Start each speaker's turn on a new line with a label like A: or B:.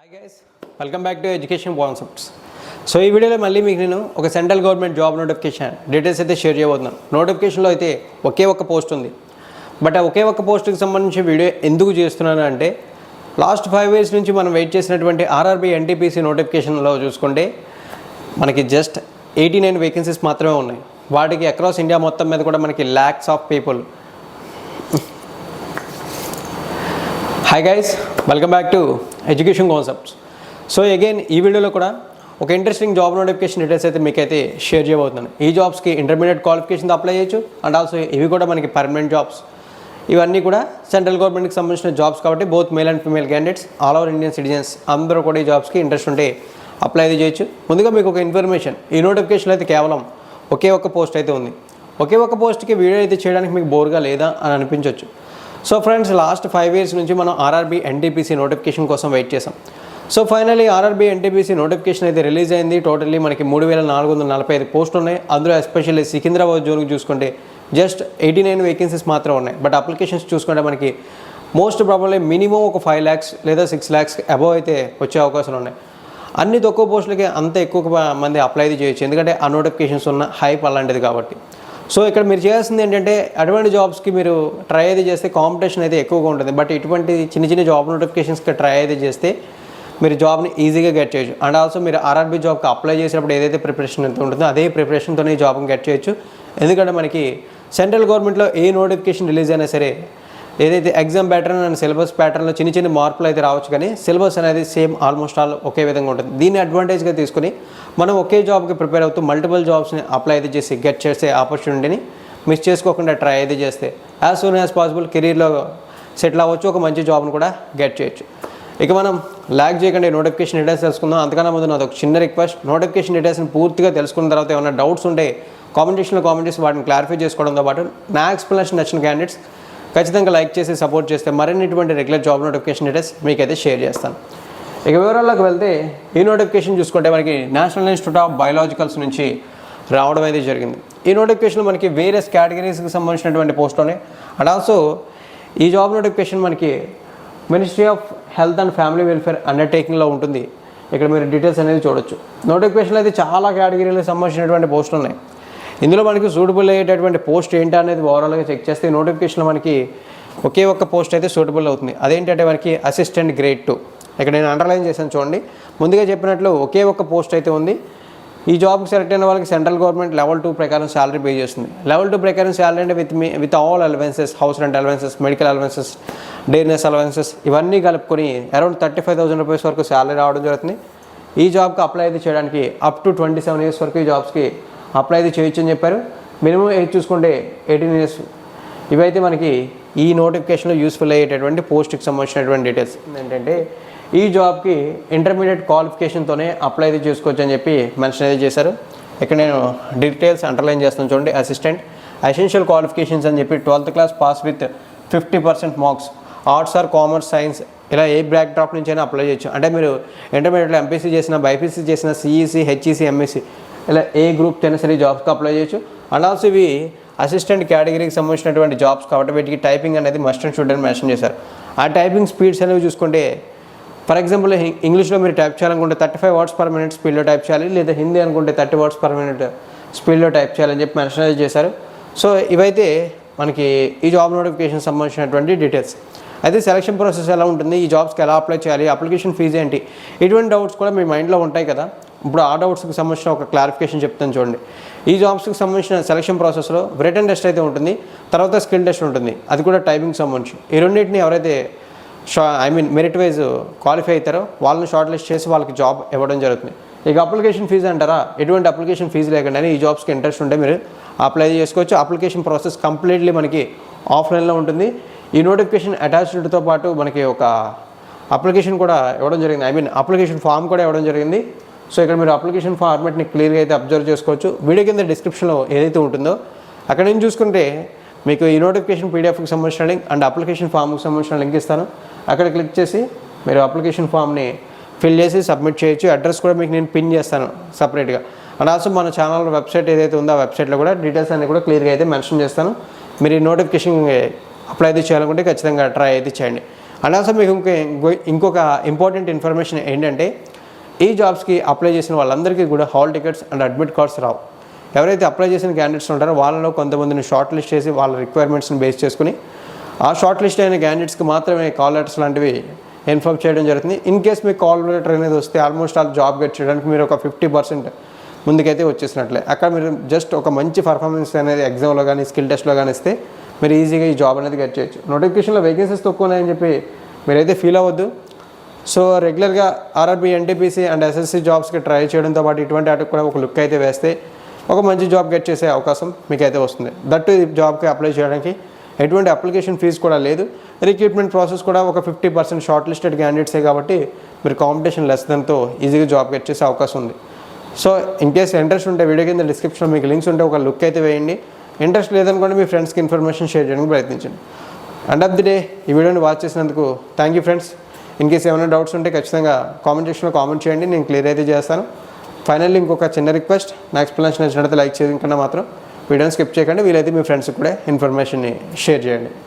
A: Hi guys, welcome back to education concepts. So ఈ వీడియోలో మళ్ళీ మీకు నేను ఒక central government job notification details అయితే షేర్ చేయబోతున్నాను. నోటిఫికేషన్లో అయితే ఒకే ఒక్క పోస్ట్ ఉంది. బట్ ఆ ఒకే ఒక్క పోస్ట్కి సంబంధించి వీడియో ఎందుకు చేస్తున్నాను అంటే లాస్ట్ 5 years నుంచి మనం వెయిట్ చేసినటువంటి ఆర్ఆర్బీ ఎన్టీపీసీ నోటిఫికేషన్లో చూసుకుంటే మనకి జస్ట్ 89 వేకెన్సీస్ మాత్రమే ఉన్నాయి. వాటికి అక్రాస్ ఇండియా మొత్తం మీద కూడా మనకి lakhs of people. Hi guys, welcome back to education concepts. So again ఈ వీడియోలో కూడా ఒక ఇంట్రెస్టింగ్ జాబ్ నోటిఫికేషన్ డీటెయిల్స్ అయితే మీకైతే షేర్ చేయబోతున్నాను. ఈ జాబ్స్కి ఇంటర్మీడియట్ క్వాలిఫికేషన్ అప్లై చేయొచ్చు అండ్ ఆల్సో ఇవి కూడా మనకి పర్మనెంట్ జాబ్స్. ఇవన్నీ కూడా సెంట్రల్ గవర్నమెంట్కి సంబంధించిన జాబ్స్ కాబట్టి both male and female candidates all over Indian citizens అందరూ కూడా ఈ జాబ్స్కి ఇంట్రెస్ట్ ఉంటే అప్లై అయితే చేయొచ్చు. ముందుగా మీకు ఒక ఇన్ఫర్మేషన్, ఈ నోటిఫికేషన్లో అయితే కేవలం ఒకే ఒక్క పోస్ట్ అయితే ఉంది. ఒకే ఒక్క పోస్ట్కి వీడియో అయితే చేయడానికి మీకు బోర్గా లేదా అని అనిపించవచ్చు. సో ఫ్రెండ్స్, లాస్ట్ 5 years నుంచి మనం ఆర్ఆర్బీ ఎన్టీపీసీ నోటిఫికేషన్ కోసం వెయిట్ చేసాం. So finally RRB NTPC notification అయితే రిలీజ్ అయింది. టోటల్లీ మనకి 3445 పోస్టులు ఉన్నాయి. అందులో ఎస్పెషల్లీ సికింద్రాబాద్ జోన్కి చూసుకుంటే జస్ట్ 89 వేకెన్సీస్ మాత్రం ఉన్నాయి. బట్ అప్లికేషన్స్ చూసుకుంటే మనకి మోస్ట్ ప్రాబబ్లీ మినిమం ఒక 5 lakhs లేదా 6 lakhs అబవ్ అయితే వచ్చే అవకాశాలు ఉన్నాయి. అన్ని తక్కువ పోస్టులకి అంత ఎక్కువ మంది అప్లై చేయొచ్చు, ఎందుకంటే ఆ నోటిఫికేషన్స్ ఉన్న హైప్ అలాంటిది కాబట్టి. సో ఇక్కడ మీరు చేయాల్సింది ఏంటంటే అటువంటి జాబ్స్కి మీరు ట్రై అయితే చేస్తే కాంపిటీషన్ అయితే ఎక్కువగా ఉంటుంది. బట్ ఇటువంటి చిన్న చిన్న జాబ్ నోటిఫికేషన్స్కి ట్రై అయితే చేస్తే మీరు జాబ్ని ఈజీగా గెట్ చేయొచ్చు. అండ్ ఆల్సో మీరు ఆర్ఆర్బీ జాబ్కి అప్లై చేసినప్పుడు ఏదైతే ప్రిపరేషన్ ఎంత ఉంటుందో అదే ప్రిపరేషన్తోనే ఈ జాబ్ని గెట్ చేయొచ్చు. ఎందుకంటే మనకి సెంట్రల్ గవర్నమెంట్లో ఏ నోటిఫికేషన్ రిలీజ్ అయినా సరే ఏదైతే ఎగ్జామ్ ప్యాటర్న్ అండ్ సిలబస్ ప్యాటర్న్లో చిన్న చిన్న మార్పులు అయితే రావచ్చు, కానీ సిలబస్ అనేది సేమ్ ఆల్మోస్ట్ ఆల్ ఒకే విధంగా ఉంటుంది. దీన్ని అడ్వాంటేజ్గా తీసుకుని మనం ఒకే జాబ్కి ప్రిపేర్ అవుతూ మల్టిపుల్ జాబ్స్ని అప్లై అయితే చేసి గెట్ చేసే ఆపర్చునిటీని మిస్ చేసుకోకుండా ట్రై అయితే చేస్తే యాజ్ సూన్ యాజ్ పాసిబుల్ కెరీర్లో సెటిల్ అవ్వచ్చు, ఒక మంచి జాబ్ని కూడా గెట్ చేయొచ్చు. ఇక మనం ల్యాగ్ చేయకుండా నోటిఫికేషన్ డీటెయిల్స్ తెలుసుకుందాం. అంతకన్నా ముందు నాది ఒక చిన్న రిక్వెస్ట్, నోటిఫికేషన్ డీటెయిల్స్ని పూర్తిగా తెలుసుకున్న తర్వాత ఏమైనా డౌట్స్ ఉంటే కామెంటేషన్లో కామెంట్స్ వాటిని క్లారిఫై చేసుకోవడంతో పాటు నా ఎక్స్ప్లెనేషన్ నచ్చిన క్యాండిడేట్స్ ఖచ్చితంగా లైక్ చేసి సపోర్ట్ చేస్తే మరిన్ని ఇటువంటి రెగ్యులర్ జాబ్ నోటిఫికేషన్ డీటెయిల్స్ మీకైతే షేర్ చేస్తాను. ఇక వివరాల్లోకి వెళ్తే ఈ నోటిఫికేషన్ చూసుకుంటే మనకి నేషనల్ ఇన్స్టిట్యూట్ ఆఫ్ బయాలజికల్స్ నుంచి రావడం అయితే జరిగింది. ఈ నోటిఫికేషన్ మనకి వేరియస్ కేటగిరీస్కి సంబంధించినటువంటి పోస్టులోనే అండ్ ఆల్సో ఈ జాబ్ నోటిఫికేషన్ మనకి ministry of health and family welfare అండర్టేకింగ్లో ఉంటుంది. ఇక్కడ మీరు డీటెయిల్స్ అనేది చూడొచ్చు. నోటిఫికేషన్లో అయితే చాలా కేటగిరీలకు సంబంధించినటువంటి పోస్టులు ఉన్నాయి. ఇందులో మనకి సూటబుల్ అయ్యేటటువంటి పోస్ట్ ఏంటి అనేది ఓవరాల్గా చెక్ చేస్తే నోటిఫికేషన్లో మనకి ఒకే ఒక్క పోస్ట్ అయితే సూటబుల్ అవుతుంది. అదేంటంటే మనకి అసిస్టెంట్ గ్రేడ్ 2. ఇక్కడ నేను అండర్లైన్ చేశాను చూడండి. ముందుగా చెప్పినట్లు ఒకే ఒక్క పోస్ట్ అయితే ఉంది. ఈ జాబ్కి సెలెక్ట్ అయిన వాళ్ళకి సెంట్రల్ గవర్నమెంట్ లెవెల్ 2 ప్రకారం శాలరీ పే చేస్తుంది. లెవెల్ 2 ప్రకారం శాలరీ అంటే with all allowances, house rent allowances, medical allowances, డేర్నెస్ allowances ఇవన్నీ కలుపుకొని అరౌండ్ 35,000 రూపీస్ వరకు శాలరీ రావడం జరుగుతుంది. ఈ జాబ్కి అప్లై అయితే చేయడానికి అప్ టు 27 years వరకు ఈ జాబ్స్కి అప్లై అయితే చేయొచ్చు అని చెప్పారు. మినిమం ఏజ్ చూసుకుంటే 18 years. ఇవైతే మనకి ఈ నోటిఫికేషన్లో యూస్ఫుల్ అయ్యేటటువంటి పోస్ట్కి సంబంధించినటువంటి డీటెయిల్స్. ఏంటంటే ఈ జాబ్కి ఇంటర్మీడియట్ క్వాలిఫికేషన్తోనే అప్లై అయితే చేసుకోవచ్చు అని చెప్పి మెన్షన్ అయితే చేశారు. ఇక్కడ నేను డీటెయిల్స్ అండర్లైన్ చేస్తాను చూడండి. అసిస్టెంట్ ఎసెన్షియల్ క్వాలిఫికేషన్స్ అని చెప్పి 12th class pass with 50% marks, arts are commerce, science ఇలా ఏ బ్యాక్ డ్రాప్ నుంచి అయినా అప్లై చేయొచ్చు. అంటే మీరు ఇంటర్మీడియట్లో ఎంపీసీ చేసిన, బైపీసీ చేసిన, సిఈసీ, హెచ్ఈసీ, ఎంఈసీ ఇలా ఏ గ్రూప్ అయినా సరే జాబ్స్కి అప్లై చేయొచ్చు. అండ్ ఆల్సో ఇవి అసిస్టెంట్ కేటగిరీకి సంబంధించినటువంటి జాబ్స్ కాబట్టి వీటికి టైపింగ్ అనేది మస్ట్ అండ్ షుడ్ అని మెన్షన్ చేశారు. ఆ టైపింగ్ స్పీడ్స్ అనేవి చూసుకుంటే ఫర్ ఎగ్జాంపుల్ ఇంగ్లీష్లో మీరు టైప్ చేయాలనుకుంటే 35 words per minute స్పీడ్లో టైప్ చేయాలి, లేదా హిందీ అనుకుంటే 30 words per minute స్పీడ్లో టైప్ చేయాలని చెప్పి మెన్షన్ చేశారు. సో ఇవైతే మనకి ఈ జాబ్ నోటిఫికేషన్ సంబంధించినటువంటి డీటెయిల్స్. అయితే సెలక్షన్ ప్రాసెస్ ఎలా ఉంటుంది, ఈ జాబ్స్కి ఎలా అప్లై చేయాలి, అప్లికేషన్ ఫీజు ఏంటి, ఇటువంటి డౌట్స్ కూడా మీ మైండ్లో ఉంటాయి కదా. ఇప్పుడు ఆ డౌట్స్కి సంబంధించిన ఒక క్లారిఫికేషన్ చెప్తాను చూడండి. ఈ జాబ్స్కి సంబంధించిన సెలక్షన్ ప్రాసెస్లో రిటన్ టెస్ట్ అయితే ఉంటుంది, తర్వాత స్కిల్ టెస్ట్ ఉంటుంది, అది కూడా టైపింగ్ సంబంధించి. ఈ రెండింటిని ఎవరైతే మెరిట్ వైజ్ క్వాలిఫై అవుతారో వాళ్ళని షార్ట్ లిస్ట్ చేసి వాళ్ళకి జాబ్ ఇవ్వడం జరుగుతుంది. ఇక అప్లికేషన్ ఫీజు అంటారా, ఎటువంటి అప్లికేషన్ ఫీజు లేకుండానే ఈ జాబ్స్కి ఇంట్రెస్ట్ ఉంటే మీరు అప్లై చేసుకోవచ్చు. అప్లికేషన్ ప్రాసెస్ కంప్లీట్లీ మనకి ఆఫ్లైన్లో ఉంటుంది. ఈ నోటిఫికేషన్ అటాచ్డ్తో పాటు మనకి ఒక అప్లికేషన్ కూడా ఇవ్వడం జరిగింది, అప్లికేషన్ ఫామ్ కూడా ఇవ్వడం జరిగింది. సో ఇక్కడ మీరు అప్లికేషన్ ఫార్మాట్ని క్లియర్గా అయితే అబ్జర్వ్ చేసుకోవచ్చు. వీడియో కింద డిస్క్రిప్షన్లో ఏదైతే ఉంటుందో అక్కడ నుంచి చూసుకుంటే మీకు ఈ నోటిఫికేషన్ పీడిఎఫ్కి సంబంధించిన లింక్ అండ్ అప్లికేషన్ ఫామ్కి సంబంధించిన లింక్ ఇస్తాను. అక్కడ క్లిక్ చేసి మీరు అప్లికేషన్ ఫామ్ని ఫిల్ చేసి సబ్మిట్ చేయొచ్చు. అడ్రస్ కూడా మీకు నేను పిన్ చేస్తాను సపరేట్గా. అండ్ ఆల్సో మన ఛానల్ వెబ్సైట్ ఏదైతే ఉందో ఆ వెబ్సైట్లో కూడా డీటెయిల్స్ అన్నీ కూడా క్లియర్గా అయితే మెన్షన్ చేస్తాను. మీరు ఈ నోటిఫికేషన్ అప్లై అయితే చేయాలనుకుంటే ఖచ్చితంగా ట్రై అయితే చేయండి. అండ్ ఆల్సో మీకు ఇంకొక ఇంపార్టెంట్ ఇన్ఫర్మేషన్ ఏంటంటే ఈ జాబ్స్కి అప్లై చేసిన వాళ్ళందరికీ కూడా hall tickets and admit cards రావు. ఎవరైతే అప్లై చేసిన క్యాండిడేట్స్ ఉంటారో వాళ్ళలో కొంతమందిని షార్ట్ లిస్ట్ చేసి వాళ్ళ రిక్వైర్మెంట్స్ని బేస్ చేసుకుని ఆ షార్ట్ లిస్ట్ అయిన క్యాండిడేట్స్కి మాత్రమే కాల్ లెటర్స్ లాంటివి ఇన్ఫార్మ్ చేయడం జరుగుతుంది. ఇన్ కేస్ మీకు కాల్ లెటర్ అనేది వస్తే ఆల్మోస్ట్ ఆల్ జాబ్ గెట్ చేయడానికి మీరు ఒక 50% ముందుకైతే వచ్చేసినట్లే. అక్కడ మీరు జస్ట్ ఒక మంచి పర్ఫార్మెన్స్ అనేది ఎగ్జామ్లో కానీ స్కిల్ టెస్ట్లో కానీ ఇస్తే మీరు ఈజీగా ఈ జాబ్ అనేది గెట్ చేయొచ్చు. నోటిఫికేషన్లో వేకెన్సీస్ తక్కువ ఉన్నాయని చెప్పి మీరైతే ఫీల్ అవ్వద్దు. సో రెగ్యులర్గా ఆర్ఆర్బీ, ఎన్టీపీసీ అండ్ ఎస్ఎస్సీ జాబ్స్కి ట్రై చేయడంతో పాటు ఇటువంటి వాటికి కూడా ఒక లుక్ అయితే వేస్తే ఒక మంచి జాబ్ గెట్ చేసే అవకాశం మీకైతే వస్తుంది. దట్టు ఈ జాబ్కి అప్లై చేయడానికి ఎటువంటి అప్లికేషన్ ఫీజు కూడా లేదు. రిక్రూట్మెంట్ ప్రాసెస్ కూడా ఒక 50% షార్ట్ లిస్టెడ్ క్యాండిడేట్సే కాబట్టి మీరు కాంపిటీషన్ లెస్ దాంతో ఈజీగా జాబ్ గెట్ చేసే అవకాశం ఉంది. సో ఇన్ కేస్ ఇంట్రెస్ట్ ఉంటే వీడియో కింద డిస్క్రిప్షన్లో మీకు లింక్స్ ఉంటే ఒక లుక్ అయితే వేయండి. ఇంట్రెస్ట్ లేదనుకోండి మీ ఫ్రెండ్స్కి ఇన్ఫర్మేషన్ షేర్ చేయడానికి ప్రయత్నించండి. ఎండ్ ఆఫ్ ది డే ఈ వీడియోని వాచ్ చేసినందుకు thank you friends. In case ఏమైనా డౌట్స్ ఉంటే ఖచ్చితంగా కామెంట్ సెక్షన్లో కామెంట్ చేయండి, నేను క్లియర్ అయితే చేస్తాను. ఫైనల్లీ ఇంకొక చిన్న రిక్వెస్ట్, నా ఎక్స్ప్లెనేషన్ నచ్చినట్లయితే లైక్ చేయడం కన్నా మాత్రం వీడియోని స్కిప్ చేయకండి. వీలైతే మీ ఫ్రెండ్స్కి కూడా ఇన్ఫర్మేషన్ని షేర్ చేయండి.